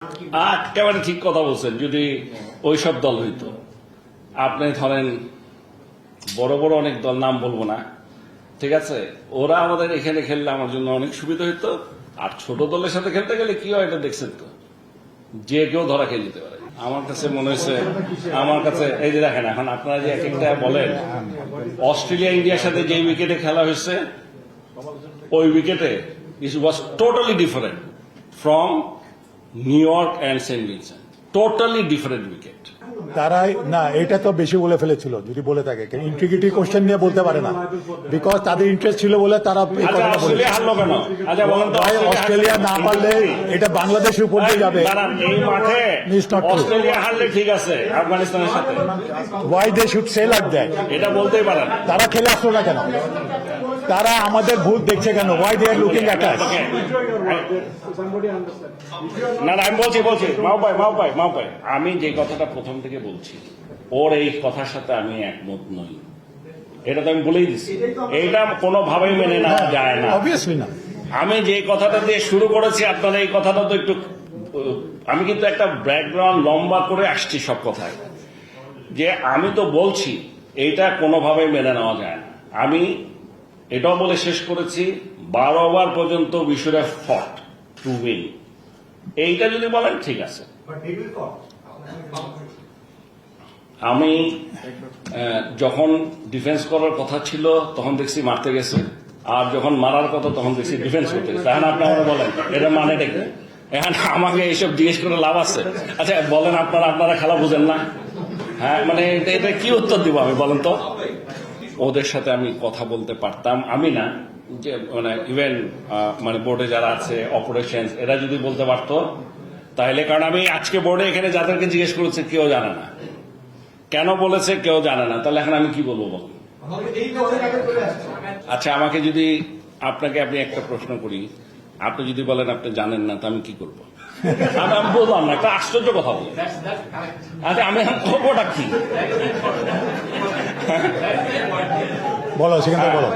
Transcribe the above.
একেবারে ঠিক কথা বলছেন। যদি ওইসব দল হইতো, আপনি ধরেন বড় বড় অনেক দল, নাম বলবো না, ঠিক আছে, ওরা আমাদের এখানে খেললে আমার জন্য অনেক সুবিধা হইতো। আর ছোট দলের সাথে খেলতে গেলে কি হয় এটা দেখছেন তো, যে কেউ ধরা খেয়ে যেতে পারে। আমার কাছে মনে হয়েছে, আমার কাছে এই যে দেখেন, এখন আপনারা যে এক একটা বলেন, অস্ট্রেলিয়া ইন্ডিয়ার সাথে যে উইকেটে খেলা হয়েছে, ওই উইকেটে it was totally different from New York and Saint Vincent, totally different wicket. তারাই না, এটা তো বেশি বলে ফেলেছিল যদি বলে থাকে, ইন্টিগ্রিটি কোশ্চেন নিয়ে বলতে পারে না, বিকজ তাদের ইন্টারেস্ট ছিল বলে তারা এই কথাটা বলেছে। হারলো কেন? আচ্ছা বলেন তো, অস্ট্রেলিয়া না পারলে এটা বাংলাদেশের উপর দিয়ে যাবে। এই মাঠে অস্ট্রেলিয়া হারলে ঠিক আছে আফগানিস্তানের সাথে, why they should say like that, এটা বলতেই পারেন। তারা খেলে আসলো না কেন? তারা আমাদের ভুল দেখছে কেন? Why they are looking at us? না আমি বলছি মাও ভাই, আমি যে কথাটা প্রথম থেকে বলছি, ওর এই কথার সাথে আমি একমত নই, এটা তো আমি বলেই দিচ্ছি। এইটা কোনোভাবেই মেনে নেওয়া যায় না, অবভিয়াসলি না। আমি যে কথাটা দিয়ে শুরু করেছি, আপনারা এই কথাটা তো একটু, আমি কিন্তু একটা ব্যাকগ্রাউন্ড লম্বা করে আসছি সব কথায়, যে আমি তো বলছি এইটা কোনোভাবেই মেনে নেওয়া যায় না। আমি এটাও বলে শেষ করেছি, 12 ওভার পর্যন্ত উই শুড হ্যাভ ফট টু উইন। এইটা যদি বলেন ঠিক আছে। আমি যখন ডিফেন্স করার কথা ছিল তখন দেখছি মারতে গেছে, আর যখন মারার কথা তখন দেখছি ডিফেন্স করতে গেছে। এখন আপনি আমাকে বলেন এটা মানেটা কি? এখন আমাকে এইসব জিজ্ঞেস করে লাভ আছে? আচ্ছা বলেন, আপনারা খেলা বুঝেন না? হ্যাঁ, মানে এটা কি উত্তর দিব আমি, বলেন তো? ওদের সাথে আমি কথা বলতে পারতাম, আমি না, যে মানে ইভেন মানে বোর্ডে যারা আছে অপারেশন, এরা যদি বলতে পারতো তাহলে, কারণ আমি আজকে বোর্ডে এখানে যাদেরকে জিজ্ঞেস করেছি কেউ জানে না, কেন বলেছে কেউ জানে না, তাহলে এখন আমি কি বলবো বলুন? আচ্ছা আমাকে যদি আপনি একটা প্রশ্ন করি, আপনি যদি বলেন আপনি জানেন না, তো আমি কি করবো? আমি বললাম না, একটা আশ্চর্য কথা বলবো। আচ্ছা আমি এখন করবোটা কি? বলো, সেখান থেকে বলো।